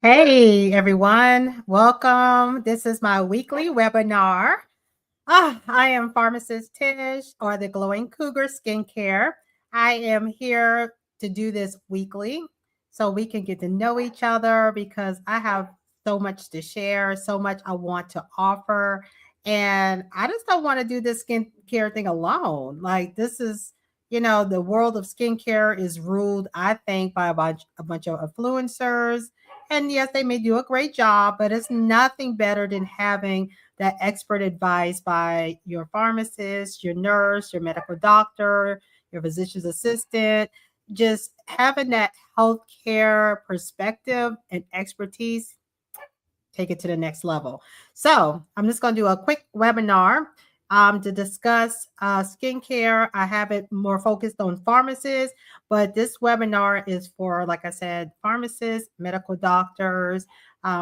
Hey everyone, welcome. This is my weekly webinar. I am Pharmacist Tish or the Glowing Cougar Skincare. I am here to do this weekly so we can get to know each other because I have so much to share, so much I want to offer. And I just don't want to do this skincare thing alone. Like, this is, the world of skincare is ruled, I think, by a bunch of influencers. And yes, they may do a great job, but it's nothing better than having that expert advice by your pharmacist, your nurse, your medical doctor, your physician's assistant. Just having that healthcare perspective and expertise, take it to the next level. So I'm just going to do a quick webinar to discuss skincare. I have it more focused on pharmacists, but this webinar is for, like I said, pharmacists, medical doctors,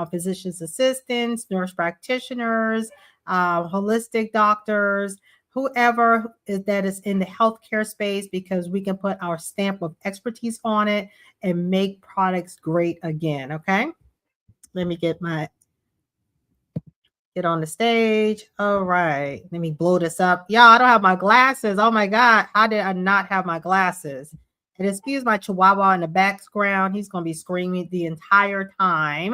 physician's assistants, nurse practitioners, holistic doctors, whoever that is in the healthcare space, because we can put our stamp of expertise on it and make products great again. Okay. Let me get on the stage. All right. Let me blow this up. Y'all, I don't have my glasses. Oh my God. How did I not have my glasses? And excuse my chihuahua in the background. He's going to be screaming the entire time.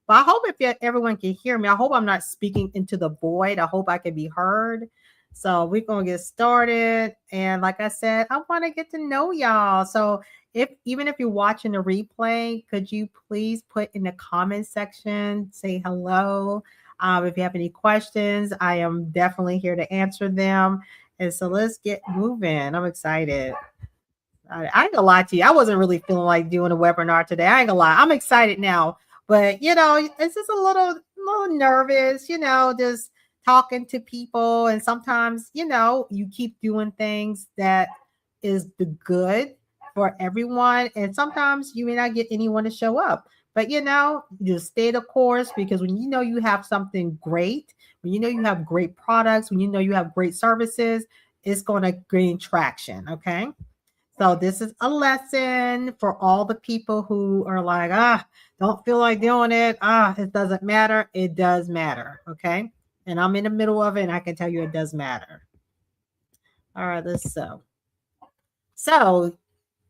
But I hope if everyone can hear me, I hope I'm not speaking into the void. I hope I can be heard. So we're going to get started. And like I said, I want to get to know y'all. So even if you're watching the replay, could you please put in the comment section, say hello. If you have any questions, I am definitely here to answer them. And so let's get moving. I'm excited. I ain't gonna lie to you. I wasn't really feeling like doing a webinar today. I ain't gonna lie. I'm excited now, but it's just a little nervous, just talking to people. And sometimes, you keep doing things that is the good for everyone. And sometimes you may not get anyone to show up. But you stay the course, because when you have something great, when you have great products, when you have great services, it's going to gain traction. Okay. So this is a lesson for all the people who are like, don't feel like doing it. It doesn't matter. It does matter. Okay. And I'm in the middle of it, and I can tell you it does matter. All right, So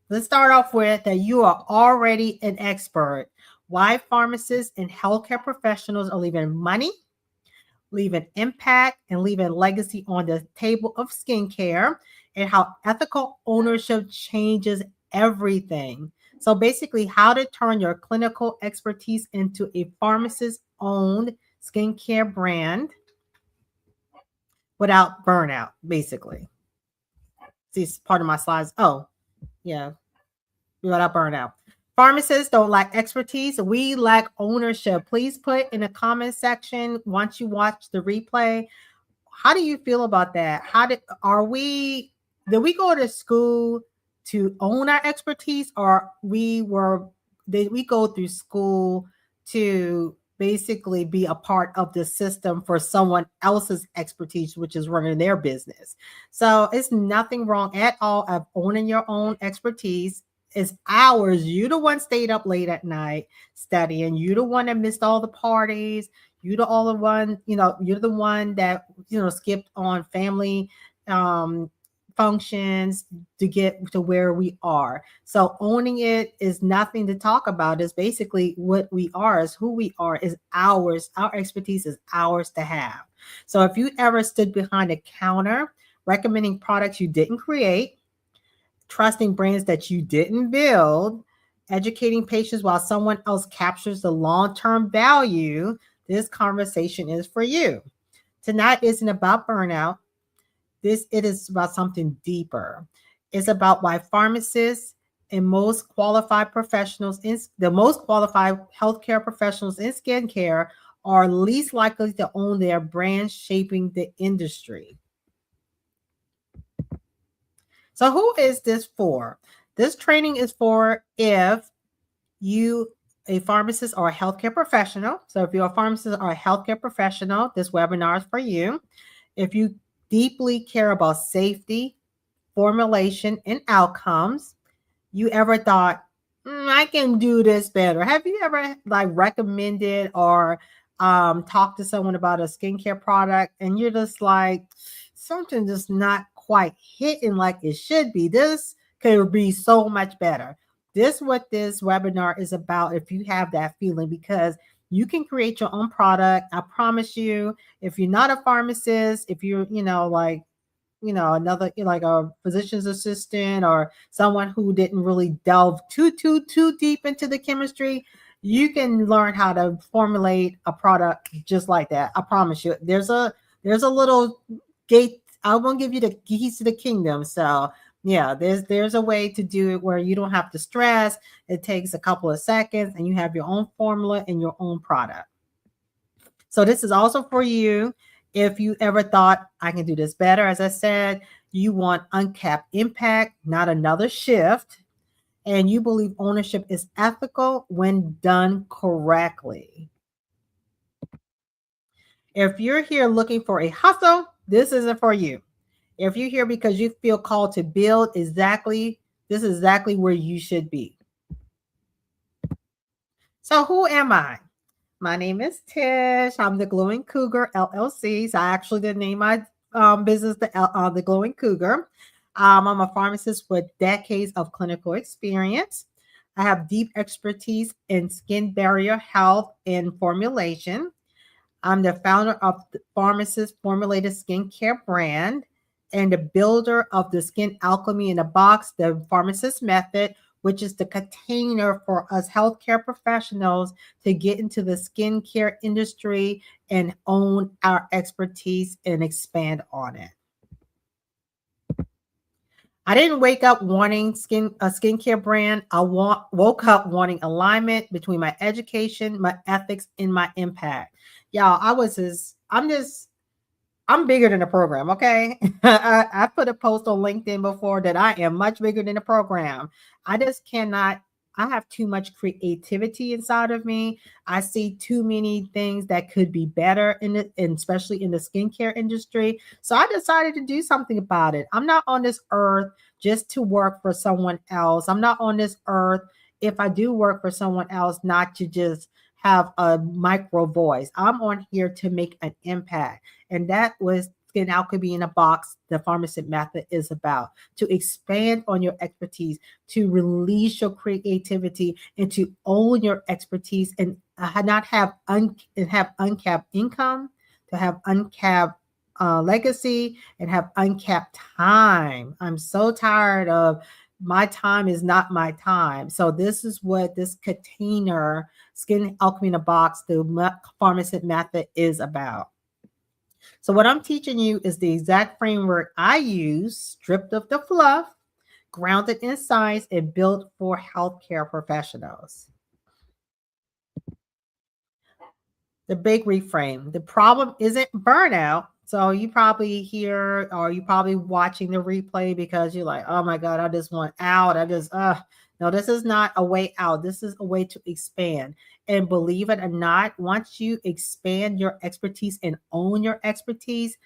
let's start off with that you are already an expert. Why pharmacists and healthcare professionals are leaving money, leaving impact, and leaving legacy on the table of skincare, and how ethical ownership changes everything. So basically, how to turn your clinical expertise into a pharmacist-owned skincare brand without burnout, basically. See, part of my slides. Oh, yeah, without burnout. Pharmacists don't lack expertise. We lack ownership. Please put in the comment section once you watch the replay, how do you feel about that? Did we go to school to own our expertise, or did we go through school to basically be a part of the system for someone else's expertise, which is running their business? So it's nothing wrong at all of owning your own expertise. It's ours. You the one stayed up late at night studying. You the one that missed all the parties. You're the only one, you're the one that, skipped on family functions to get to where we are. So owning it is nothing to talk about. It's basically what we are, is who we are, is ours. Our expertise is ours to have. So if you ever stood behind a counter recommending products you didn't create, trusting brands that you didn't build, educating patients while someone else captures the long-term value, this conversation is for you. Tonight isn't about burnout. It is about something deeper. It's about why pharmacists and most qualified the most qualified healthcare professionals in skincare are least likely to own their brand, shaping the industry. So who is this for? This training is for if you a pharmacist or a healthcare professional. So if you're a pharmacist or a healthcare professional, this webinar is for you. If you deeply care about safety, formulation, and outcomes, you ever thought, I can do this better. Have you ever like recommended or talked to someone about a skincare product and you're just like something just not quite hitting like it should be? This could be so much better. This what this webinar is about if you have that feeling, because you can create your own product. I promise you, if you're not a pharmacist, if you're, like another like a physician's assistant or someone who didn't really delve too deep into the chemistry, you can learn how to formulate a product just like that. I promise you. There's a little gate. I won't give you the keys to the kingdom. So yeah, there's a way to do it where you don't have to stress. It takes a couple of seconds and you have your own formula and your own product. So this is also for you. If you ever thought I can do this better, as I said, you want uncapped impact, not another shift, and you believe ownership is ethical when done correctly. If you're here looking for a hustle, this isn't for you. If you're here because you feel called to build, this is exactly where you should be. So who am I? My name is Tish. I'm the Glowing Cougar LLC. So I actually did name my business the Glowing Cougar. I'm a pharmacist with decades of clinical experience. I have deep expertise in skin barrier health and formulation. I'm the founder of the Pharmacist Formulated Skincare brand and the builder of the Skin Alchemy in a Box, the Pharmacist Method, which is the container for us healthcare professionals to get into the skincare industry and own our expertise and expand on it. I didn't wake up wanting a skincare brand. Woke up wanting alignment between my education, my ethics, and my impact. Y'all, I'm bigger than the program, okay? I put a post on LinkedIn before that I am much bigger than the program. I just cannot, I have too much creativity inside of me. I see too many things that could be better in it, and especially in the skincare industry. So I decided to do something about it. I'm not on this earth just to work for someone else. I'm not on this earth, if I do work for someone else, not to just have a micro voice. I'm on here to make an impact. And that was Skin Alchemy in a Box, the pharmacist method is about, to expand on your expertise, to release your creativity, and to own your expertise, and not have have uncapped income, to have uncapped legacy, and have uncapped time. I'm so tired of my time is not my time. So this is what this container, Skin Alchemy in a Box, the pharmacist method is about. So what I'm teaching you is the exact framework I use, stripped of the fluff, grounded in science, and built for healthcare professionals. The big reframe. The problem isn't burnout. So you probably hear, or you probably watching the replay because you're like, oh my God, I just want out. No, this is not a way out. This is a way to expand. And believe it or not, once you expand your expertise and own your expertise,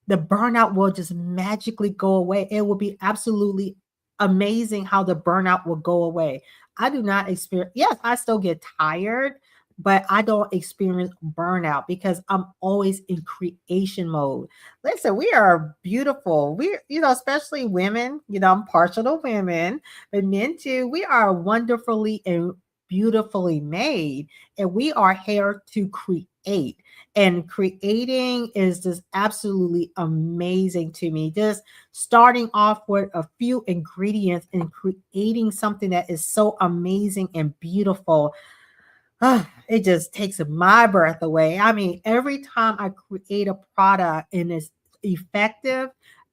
the burnout will just magically go away. It will be absolutely amazing how the burnout will go away. I do not experience, yes, I still get tired, but I don't experience burnout because I'm always in creation mode. Listen, we are beautiful. Especially women, I'm partial to women, but men too, we are wonderfully and beautifully made, and we are here to create. And creating is just absolutely amazing to me. Just starting off with a few ingredients and creating something that is so amazing and beautiful. It just takes my breath away. I mean, every time I create a product and it's effective,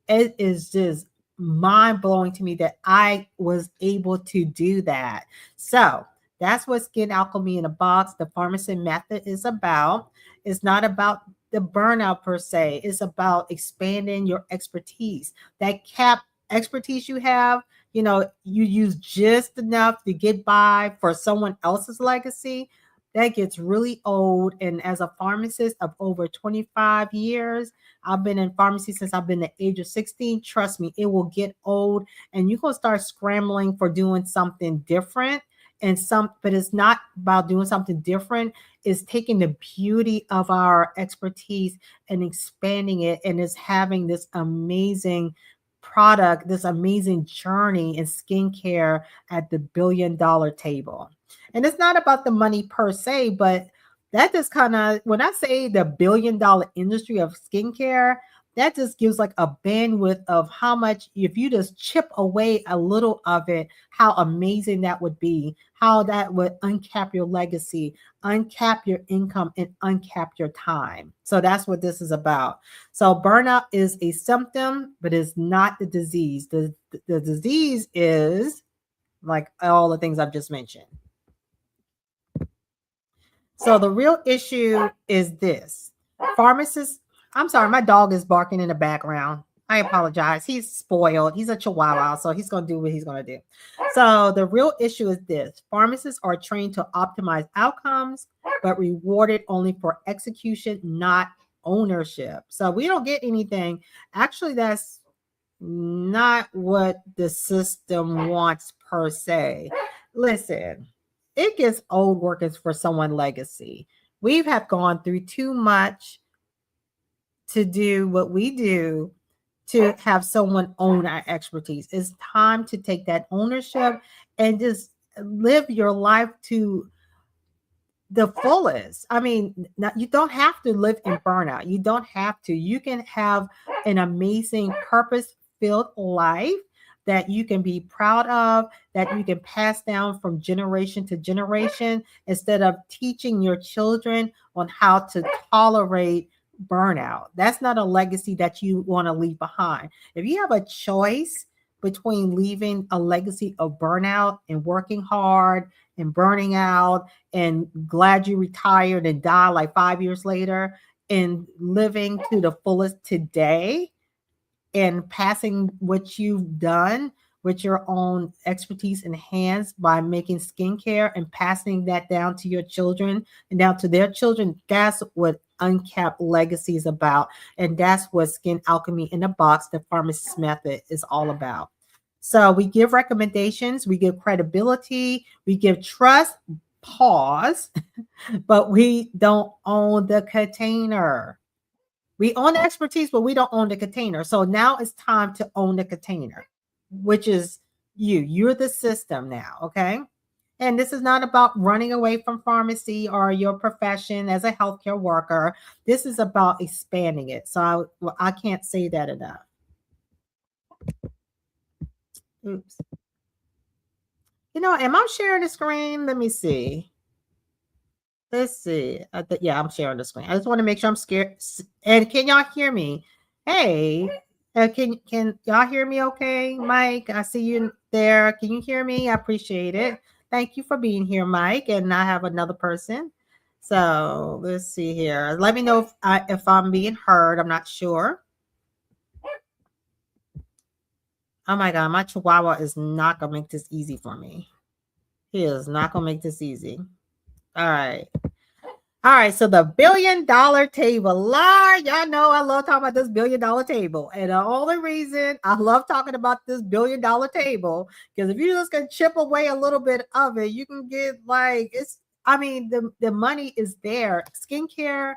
it is just mind blowing to me that I was able to do that. So that's what Skin Alchemy in a Box, the pharmacy method, is about. It's not about the burnout per se. It's about expanding your expertise. That cap expertise you have, you use just enough to get by for someone else's legacy. That gets really old. And as a pharmacist of over 25 years, I've been in pharmacy since I've been the age of 16. Trust me, it will get old and you're going to start scrambling for doing something different. but it's not about doing something different. It's taking the beauty of our expertise and expanding it, and it's having this amazing product, this amazing journey in skincare at the $1 billion table. And it's not about the money per se, but that just kind of, when I say the $1 billion industry of skincare, that just gives like a bandwidth of how much, if you just chip away a little of it, how amazing that would be, how that would uncap your legacy, uncap your income, and uncap your time. So that's what this is about. So burnout is a symptom, but it's not the disease. The disease is like all the things I've just mentioned. So the real issue is this. Pharmacists, I'm sorry, my dog is barking in the background. I apologize. He's spoiled. He's a chihuahua, so he's going to do what he's going to do. So the real issue is this. Pharmacists are trained to optimize outcomes, but rewarded only for execution, not ownership. So we don't get anything. Actually, that's not what the system wants per se. Listen, it gets old working for someone legacy. We have gone through too much to do what we do to have someone own our expertise. It's time to take that ownership and just live your life to the fullest. I mean, you don't have to live in burnout. You don't have to. You can have an amazing purpose-filled life that you can be proud of, that you can pass down from generation to generation, instead of teaching your children on how to tolerate burnout. That's not a legacy that you want to leave behind. If you have a choice between leaving a legacy of burnout and working hard and burning out and glad you retired and die like 5 years later, and living to the fullest today and passing what you've done with your own expertise and hands by making skincare and passing that down to your children and down to their children, that's what uncapped legacy is about. And that's what Skin Alchemy in a Box, the Pharmacist Method, is all about. So we give recommendations, we give credibility, we give trust, pause, but we don't own the container. We own the expertise, but we don't own the container. So now it's time to own the container, which is you. You're the system now, okay? And this is not about running away from pharmacy or your profession as a healthcare worker. This is about expanding it. So I can't say that enough. Oops. You know, am I sharing the screen? Let me see. Let's see. Yeah, I'm sharing the screen. I just want to make sure I'm scared. And can y'all hear me? Hey, can y'all hear me okay? Mike, I see you there. Can you hear me? I appreciate it. Thank you for being here, Mike. And I have another person. So let's see here. Let me know if I'm being heard. I'm not sure. Oh my God, my chihuahua is not going to make this easy for me. He is not going to make this easy. All right. All right. So the $1 billion table. Lord, y'all know I love talking about this $1 billion table. And the only reason I love talking about this $1 billion table, because if you just can chip away a little bit of it, you can get like, the money is there. Skincare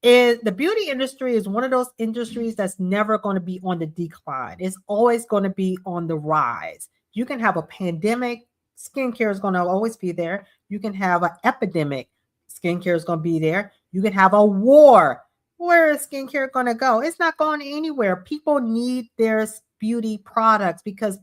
is, the beauty industry is one of those industries that's never going to be on the decline. It's always going to be on the rise. You can have a pandemic, skincare is going to always be there. You can have an epidemic, skincare is going to be there. You can have a war. Where is skincare going to go? It's not going anywhere. People need their beauty products because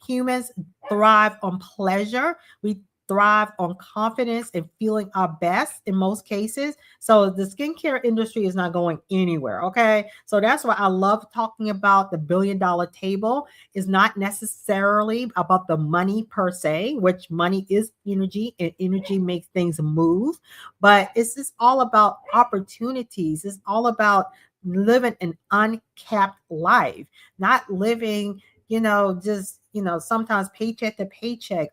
humans thrive on pleasure. We thrive on confidence and feeling our best in most cases. So the skincare industry is not going anywhere. Okay. So that's why I love talking about the $1 billion table. Is not necessarily about the money per se, which money is energy and energy makes things move, but it's just all about opportunities. It's all about living an uncapped life, not living, sometimes paycheck to paycheck,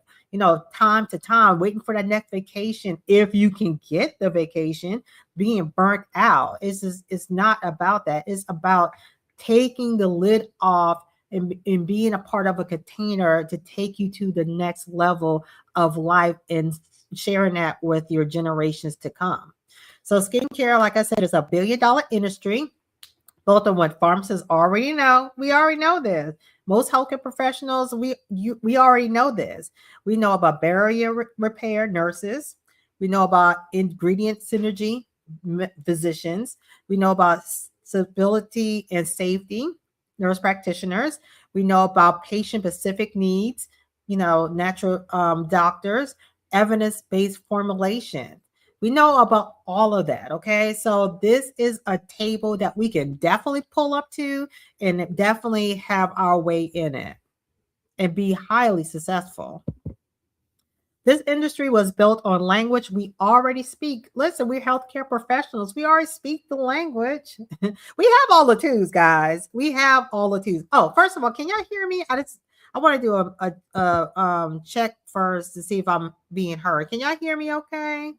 time to time, waiting for that next vacation. If you can get the vacation, being burnt out. It's not about that. It's about taking the lid off and being a part of a container to take you to the next level of life and sharing that with your generations to come. So skincare, like I said, is $1 billion industry. Both of what pharmacists already know. We already know this. Most healthcare professionals, we already know this. We know about barrier repair nurses. We know about ingredient synergy physicians. We know about stability and safety nurse practitioners. We know about patient specific needs, natural doctors, evidence based formulation. We know about all of that. Okay. So this is a table that we can definitely pull up to and definitely have our way in it and be highly successful. This industry was built on language we already speak. Listen, we're healthcare professionals. We already speak the language. We have all the tools, guys. We have all the tools. Oh, first of all, can y'all hear me? I want to do a check first to see if I'm being heard. Can y'all hear me okay?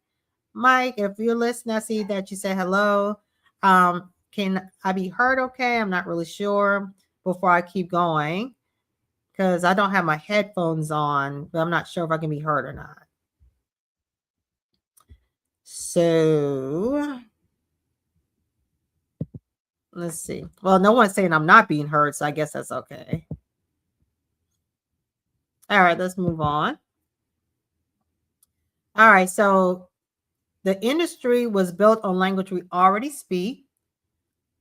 Mike, if you're listening, I see that you said hello. Can I be heard okay? I'm not really sure before I keep going because I don't have my headphones on, but I'm not sure if I can be heard or not. So let's see. Well, no one's saying I'm not being heard, so I guess that's okay. All right, let's move on. All right, so the industry was built on language we already speak,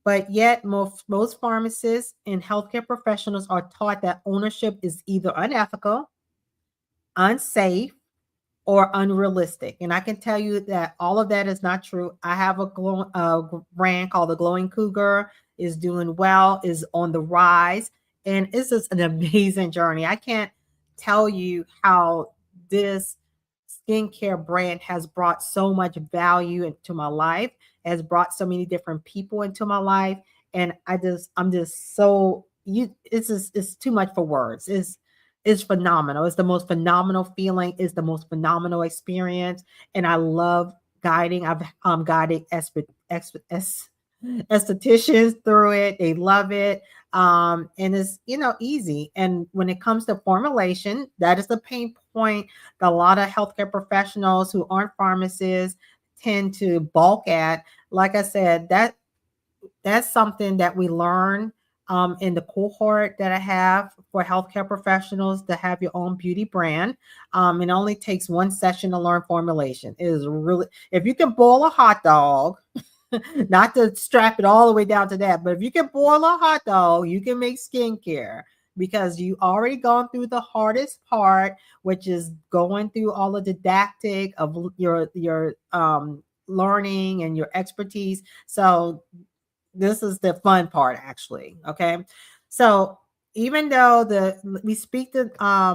but yet most pharmacists and healthcare professionals are taught that ownership is either unethical, unsafe, or unrealistic. And I can tell you that all of that is not true. I have a brand called the Glowing Cougar, is doing well, is on the rise, and it's just an amazing journey. I can't tell you how this skincare brand has brought so much value into my life, has brought so many different people into my life, and I'm just so it's too much for words. It's phenomenal. It's the most phenomenal feeling. It's the most phenomenal experience, and I love guiding. I've guided estheticians through it. They love it. And it's easy. And when it comes to formulation, that is the pain point that a lot of healthcare professionals who aren't pharmacists tend to balk at. Like I said, that's something that we learn in the cohort that I have for healthcare professionals to have your own beauty brand. It only takes one session to learn formulation. It is really, if you can boil a hot dog, not to strap it all the way down to that, but if you can boil a hot dog, you can make skincare because you already gone through the hardest part, which is going through all the didactic of your learning and your expertise. So this is the fun part, actually. Okay. So even though we speak the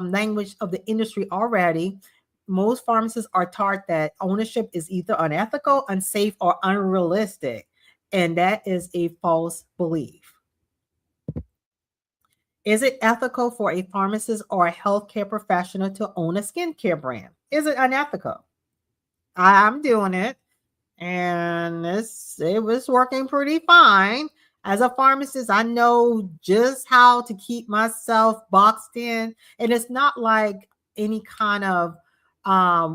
language of the industry already, most pharmacists are taught that ownership is either unethical, unsafe, or unrealistic. And that is a false belief. Is it ethical for a pharmacist or a healthcare professional to own a skincare brand? Is it unethical? I'm doing it, and it was working pretty fine. As a pharmacist, I know just how to keep myself boxed in, and it's not like any kind of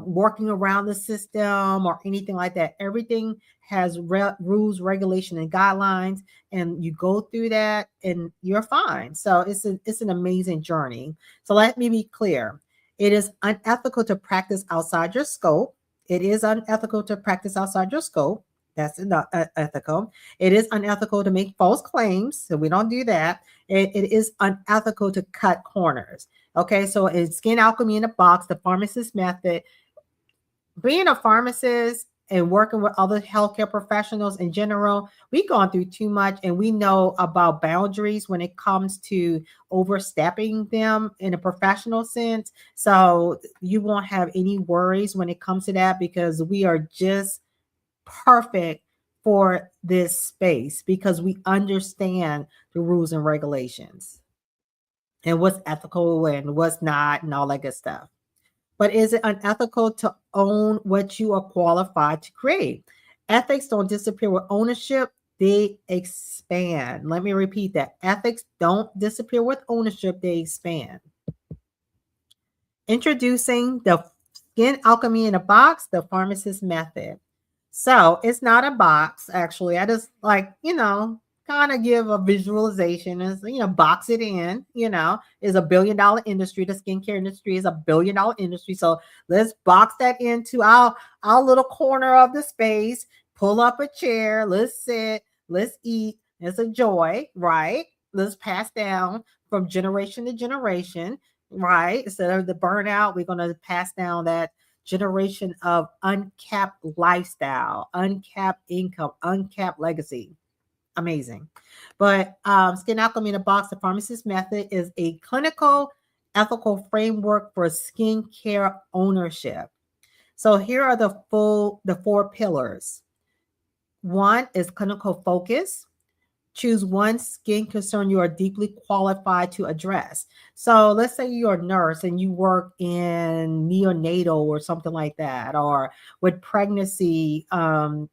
working around the system or anything like that. Everything has rules, regulation, and guidelines, and you go through that, and you're fine. So it's an amazing journey. So let me be clear: it is unethical to practice outside your scope. It is unethical to practice outside your scope. That's not ethical. It is unethical to make false claims. So we don't do that. It is unethical to cut corners. Okay, so it's skin alchemy in a box, the pharmacist method. Being a pharmacist and working with other healthcare professionals in general, we've gone through too much, and we know about boundaries when it comes to overstepping them in a professional sense. So you won't have any worries when it comes to that, because we are just perfect for this space because we understand the rules and regulations and what's ethical and what's not and all that good stuff. But is it unethical to own what you are qualified to create? Ethics don't disappear with ownership. they expand. Let me repeat that. Ethics don't disappear with ownership, they expand. Introducing the skin alchemy in a box, the pharmacist method. So it's not a box, actually. I just like, kind of give a visualization as, box it in, is $1 billion industry. The skincare industry is $1 billion industry. So let's box that into our little corner of the space, pull up a chair, let's sit, let's eat. It's a joy, right? Let's pass down from generation to generation, right? Instead of the burnout, we're going to pass down that generation of uncapped lifestyle, uncapped income, uncapped legacy. Amazing. But Skin Alchemy in a Box, the pharmacist method, is a clinical ethical framework for skincare ownership. So here are the 4 pillars. One is clinical focus. Choose one skin concern you are deeply qualified to address. So let's say you're a nurse and you work in neonatal or something like that, or with pregnancy,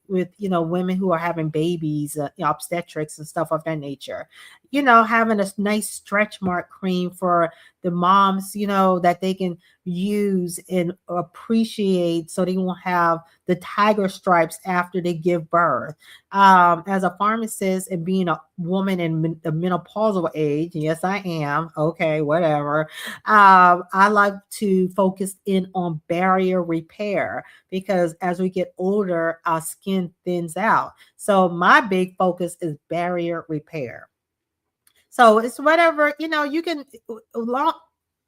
with women who are having babies, obstetrics and stuff of that nature. Having a nice stretch mark cream for the moms, that they can use and appreciate, so they won't have the tiger stripes after they give birth. As a pharmacist and being a woman in the menopausal age, yes, I am. Okay, whatever. I like to focus in on barrier repair, because as we get older, our skin thins out. So my big focus is barrier repair. So it's whatever, you can,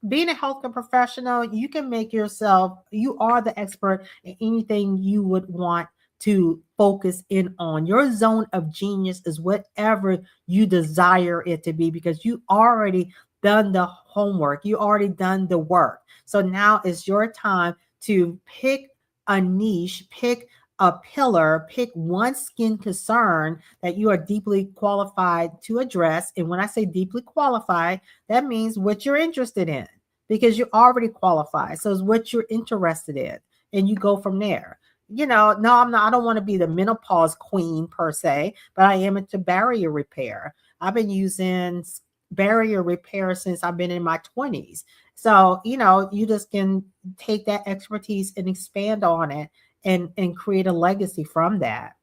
being a healthcare professional, you can make yourself, you are the expert in anything you would want to focus in on. Your zone of genius is whatever you desire it to be, because you already done the homework, you already done the work. So now it's your time to pick a niche, pick a pillar, pick one skin concern that you are deeply qualified to address. And when I say deeply qualified, that means what you're interested in, because you're already qualified. So it's what you're interested in, and you go from there. No, I'm not, I don't want to be the menopause queen per se, but I am into barrier repair. I've been using barrier repair since I've been in my 20s. So, you just can take that expertise and expand on it and create a legacy from that.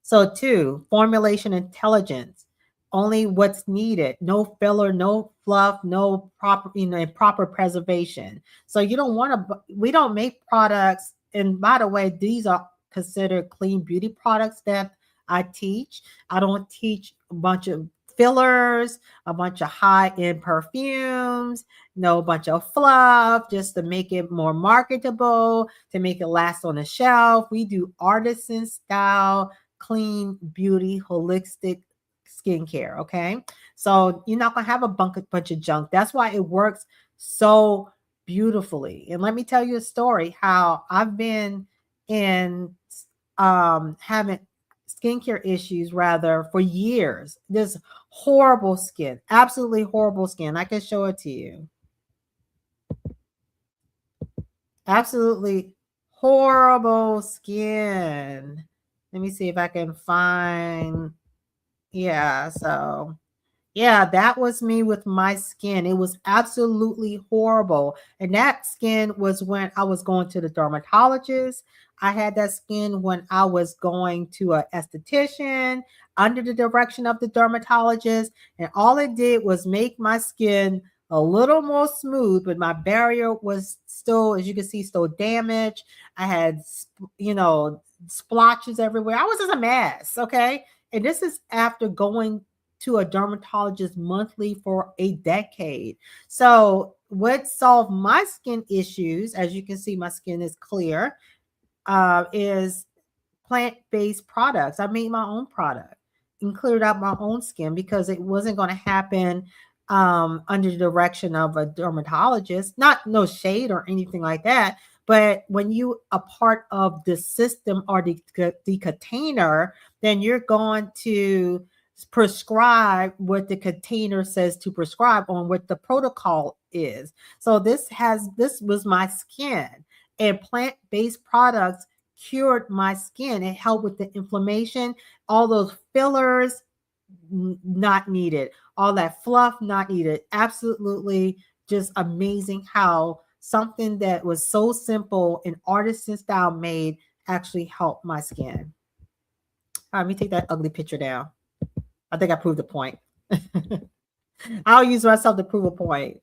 So 2, formulation intelligence. Only what's needed. No filler, no fluff, no proper preservation. So you don't want to, we don't make products. And by the way, these are considered clean beauty products that I teach. I don't teach a bunch of fillers, a bunch of high-end perfumes, no bunch of fluff, just to make it more marketable, to make it last on the shelf. We do artisan style, clean beauty, holistic skincare. Okay. So you're not going to have a bunch of junk. That's why it works so beautifully. And let me tell you a story how I've been in having skincare issues rather for years. This horrible skin, absolutely horrible skin. I can show it to you. Absolutely horrible skin. Let me see if I can find. Yeah, so yeah, that was me with my skin. It was absolutely horrible. And that skin was when I was going to the dermatologist. I had that skin when I was going to an esthetician under the direction of the dermatologist. And all it did was make my skin a little more smooth, but my barrier was still, as you can see, still damaged. I had, splotches everywhere. I was just a mess. Okay. And this is after going to a dermatologist monthly for a decade. So what solved my skin issues, as you can see, my skin is clear, is plant-based products. I made my own product and cleared out my own skin because it wasn't going to happen under the direction of a dermatologist. Not no shade or anything like that, but when you are part of the system or the container, then you're going to prescribe what the container says to prescribe on what the protocol is. So this was my skin, and plant-based products cured my skin. It helped with the inflammation, all those fillers not needed, all that fluff not needed. Absolutely just amazing how something that was so simple and artisan style made actually helped my skin. All right, let me take that ugly picture down. I think I proved the point. I'll use myself to prove a point.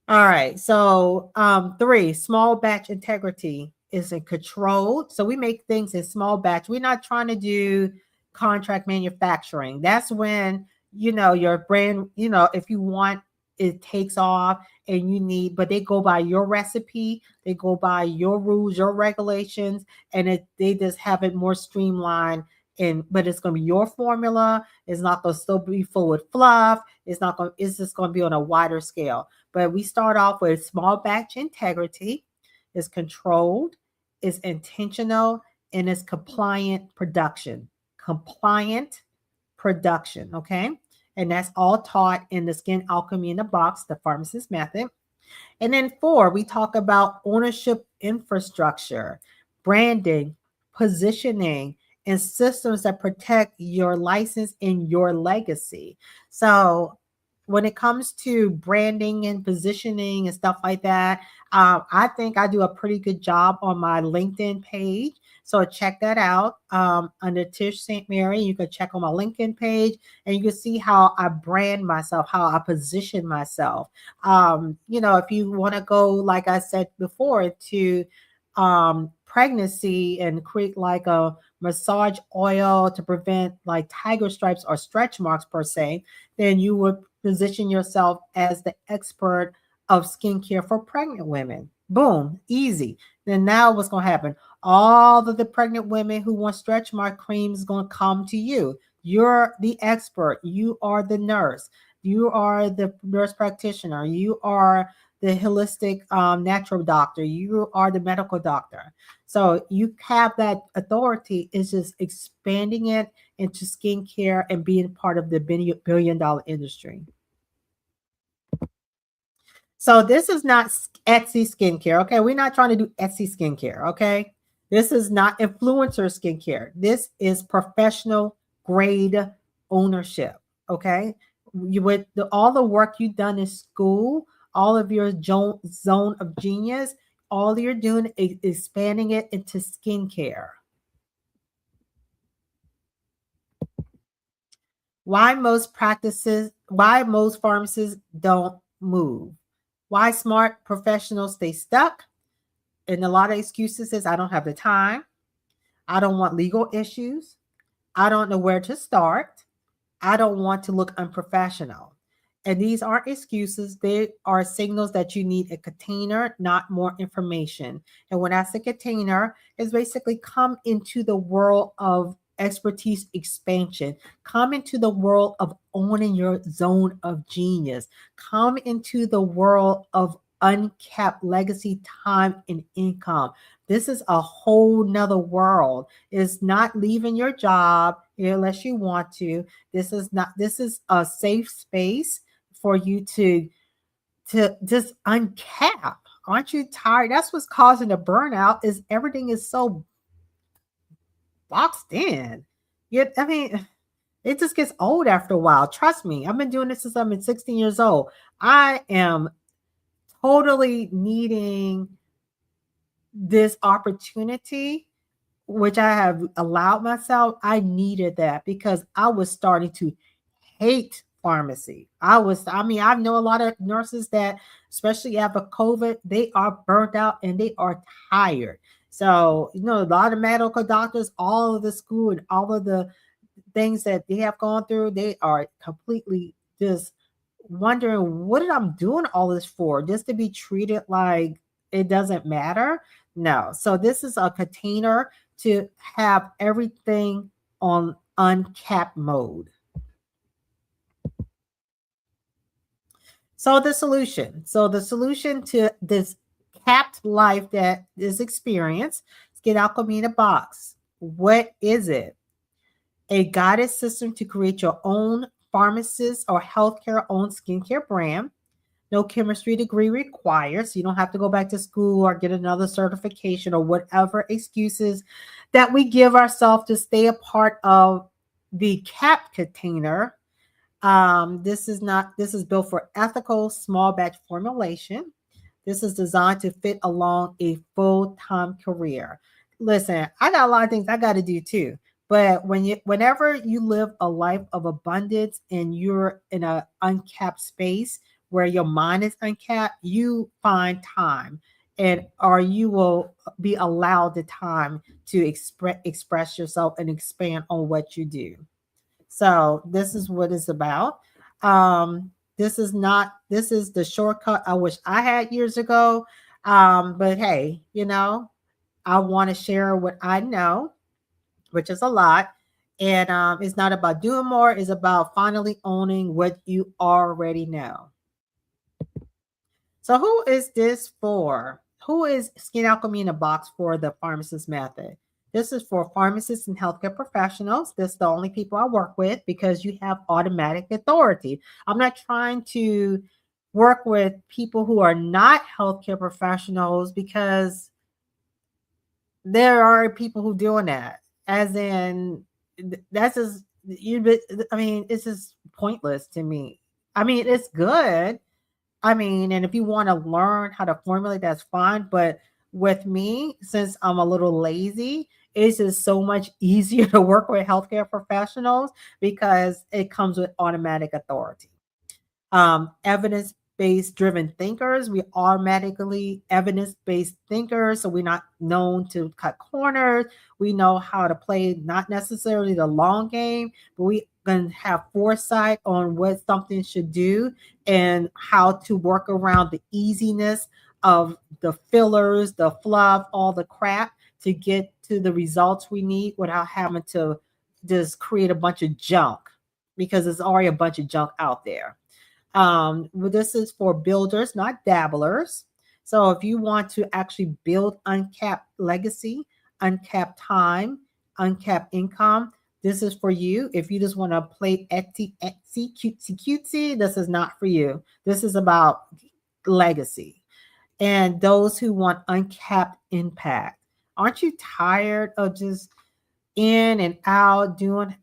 All right. So, three, small batch integrity is in control. So we make things in small batch. We're not trying to do contract manufacturing. That's when, your brand, if you want, it takes off and you need, but they go by your recipe, they go by your rules, your regulations, and they just have it more streamlined. But it's going to be your formula. It's not going to still be full with fluff. It's just going to be on a wider scale. But we start off with small batch integrity, is controlled, is intentional, and is compliant production. Compliant production, okay? And that's all taught in the Skin Alchemy in a Box, the Pharmacist Method. And then 4, we talk about ownership infrastructure, branding, positioning, and systems that protect your license and your legacy. So when it comes to branding and positioning and stuff like that, I think I do a pretty good job on my LinkedIn page. So check that out under Tish St. Mary. You can check on my LinkedIn page and you can see how I brand myself, how I position myself. If you want to go, like I said before, to pregnancy and create like a massage oil to prevent like tiger stripes or stretch marks per se, then you would position yourself as the expert of skincare for pregnant women. Boom, easy. Then now what's going to happen? All of the pregnant women who want stretch mark creams is going to come to you. You're the expert. You are the nurse. You are the nurse practitioner. You are the holistic natural doctor. You are the medical doctor. So you have that authority. It's just expanding it into skincare and being part of the billion-dollar industry. So this is not Etsy skincare, okay? We're not trying to do Etsy skincare, okay? This is not influencer skincare. This is professional grade ownership, okay? With all the work you've done in school, all of your zone of genius, all you're doing is expanding it into skincare. Why most pharmacists don't move? Why smart professionals stay stuck? And a lot of excuses is I don't have the time. I don't want legal issues. I don't know where to start. I don't want to look unprofessional. And these aren't excuses. They are signals that you need a container, not more information. And when I say container, is basically come into the world of expertise expansion. Come into the world of owning your zone of genius. Come into the world of uncapped legacy time and income. This is a whole nother world. It's not leaving your job unless you want to. This is a safe space for you to just uncap. Aren't you tired? That's what's causing the burnout, is everything is so boxed in. It just gets old after a while. Trust me. I've been doing this since I've been 16 years old. I am totally needing this opportunity, which I have allowed myself. I needed that because I was starting to hate pharmacy. I know a lot of nurses that, especially after COVID, they are burnt out and they are tired. So, a lot of medical doctors, all of the school and all of the things that they have gone through, they are completely just wondering, what did I doing all this for? Just to be treated like it doesn't matter? No. So this is a container to have everything on uncapped mode. So the solution to this capped life that is experienced, Skin Alchemy in a Box. What is it? A guided system to create your own pharmacist or healthcare owned skincare brand. No chemistry degree required. So you don't have to go back to school or get another certification or whatever excuses that we give ourselves to stay a part of the cap container. This is built for ethical small batch formulation. This is designed to fit along a full-time career. Listen, I got a lot of things I got to do too. But whenever you live a life of abundance and you're in a uncapped space where your mind is uncapped, you find time and or you will be allowed the time to express yourself and expand on what you do. So this is what it's about. This is the shortcut I wish I had years ago. But hey, I want to share what I know, which is a lot. And it's not about doing more, it's about finally owning what you already know. So who is this for? Who is Skin Alchemy in a Box for the pharmacist method? This is for pharmacists and healthcare professionals. This is the only people I work with because you have automatic authority. I'm not trying to work with people who are not healthcare professionals because there are people who doing that. As in, that's just you. I mean, it's just pointless to me. I mean, it's good. I mean, and if you want to learn how to formulate, that's fine. But with me, since I'm a little lazy, it's just so much easier to work with healthcare professionals because it comes with automatic authority. Evidence-based driven thinkers, we automatically evidence-based thinkers, so we're not known to cut corners. We know how to play not necessarily the long game, but we can have foresight on what something should do and how to work around the easiness of the fillers, the fluff, all the crap to get to the results we need without having to just create a bunch of junk because there's already a bunch of junk out there. This is for builders, not dabblers. So if you want to actually build uncapped legacy, uncapped time, uncapped income, this is for you. If you just want to play cutesy, this is not for you. This is about legacy. And those who want uncapped impact. Aren't you tired of just in and out doing,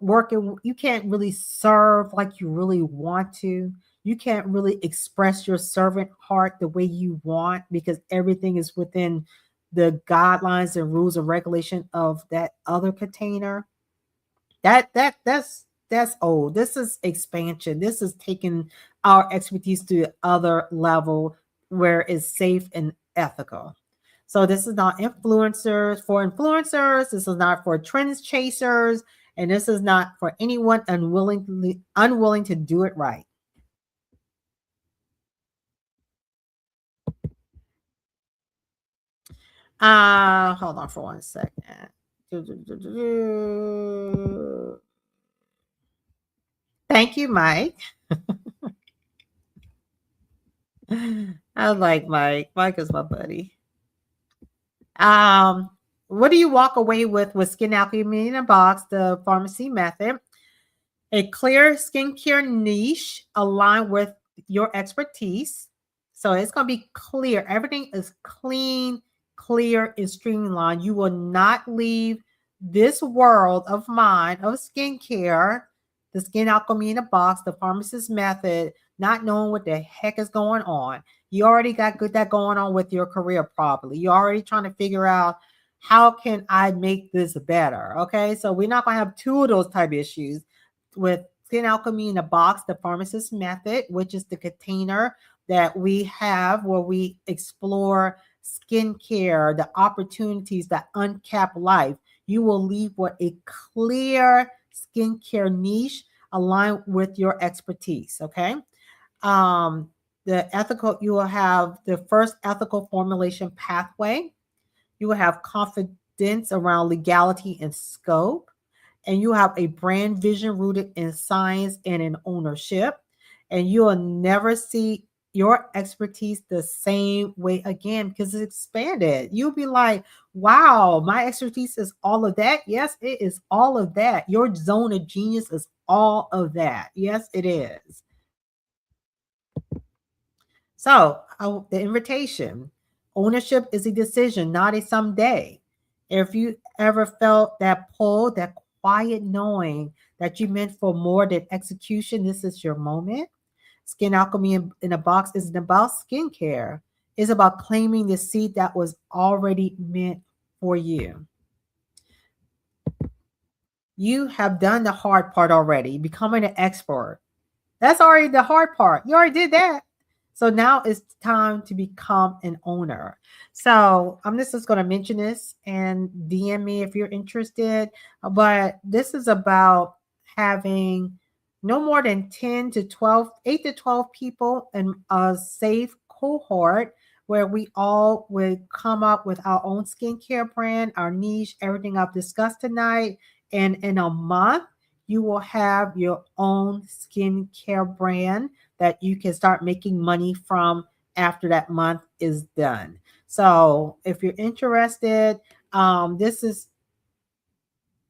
working? You can't really serve like you really want to. You can't really express your servant heart the way you want because everything is within the guidelines and rules and regulation of that other container. That's old. This is expansion. This is taking our expertise to the other level where it's safe and ethical. So this is not influencers for influencers. This is not for trends chasers, and this is not for anyone unwilling to do it right. Hold on for 1 second. Thank you, Mike. I like Mike. Mike is my buddy. What do you walk away with Skin Alchemy in a Box, the pharmacy method? A clear skincare niche aligned with your expertise. So it's going to be clear. Everything is clean, clear, and streamlined. You will not leave this world of mine of skincare, the Skin Alchemy in a Box, the pharmacist method, not knowing what the heck is going on. You already got that going on with your career properly. You're already trying to figure out how can I make this better? Okay, so we're not going to have two of those type of issues with Skin Alchemy in a Box, the pharmacist method, which is the container that we have where we explore skincare, the opportunities, the uncapped life. You will leave with a clear skincare niche aligned with your expertise. Okay. You will have the first ethical formulation pathway. You will have confidence around legality and scope, and you have a brand vision rooted in science and in ownership, and you will never see your expertise the same way again because it's expanded. You'll be like, wow, my expertise is all of that. Yes, it is all of that. Your zone of genius is all of that. Yes, it is. So, the invitation, ownership is a decision, not a someday. If you ever felt that pull, that quiet knowing that you meant for more than execution, this is your moment. Skin Alchemy in a Box isn't about skincare, it's about claiming the seed that was already meant for you. You have done the hard part already, becoming an expert. That's already the hard part. You already did that. So now it's time to become an owner. So I'm just going to mention this and DM me if you're interested. But this is about having no more than 10 to 12, 8 to 12 people in a safe cohort where we all would come up with our own skincare brand, our niche, everything I've discussed tonight. And in a month, you will have your own skincare brand that you can start making money from after that month is done. So if you're interested, this is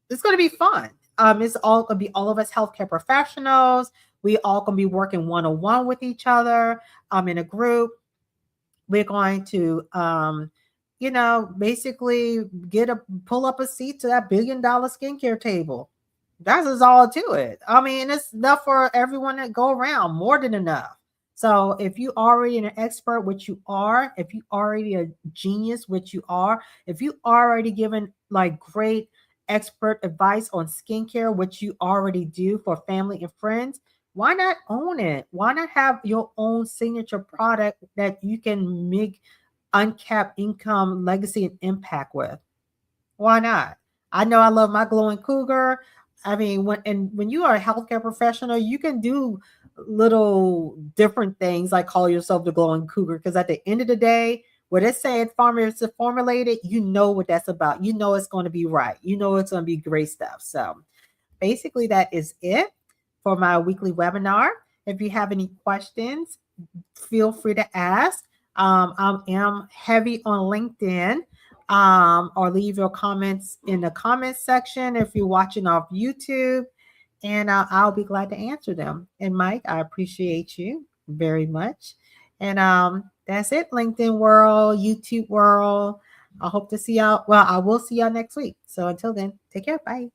it's going to be fun. It's all going to be all of us healthcare professionals. We all going to be working one on one with each other. In a group. We're going to, basically pull up a seat to that $1 billion skincare table. That's just all to it. I mean, it's enough for everyone to go around, more than enough. So if you already an expert, which you are, if you already a genius, which you are, if you already given like great expert advice on skincare, which you already do for family and friends, why not own it? Why not have your own signature product that you can make uncapped income, legacy, and impact with? Why not? I know I love my glowing cougar. I mean, when you are a healthcare professional, you can do little different things like call yourself the glowing cougar because at the end of the day, what it's saying Pharmacists formulated, you know what that's about. You know it's going to be right. You know it's going to be great stuff. So basically, that is it for my weekly webinar. If you have any questions, feel free to ask. I am heavy on LinkedIn, or leave your comments in the comments section if you're watching off YouTube, and I'll be glad to answer them. And Mike, I appreciate you very much. And that's it, LinkedIn world, YouTube world. I hope to see y'all. Well, I will see y'all next week. So until then, take care. Bye.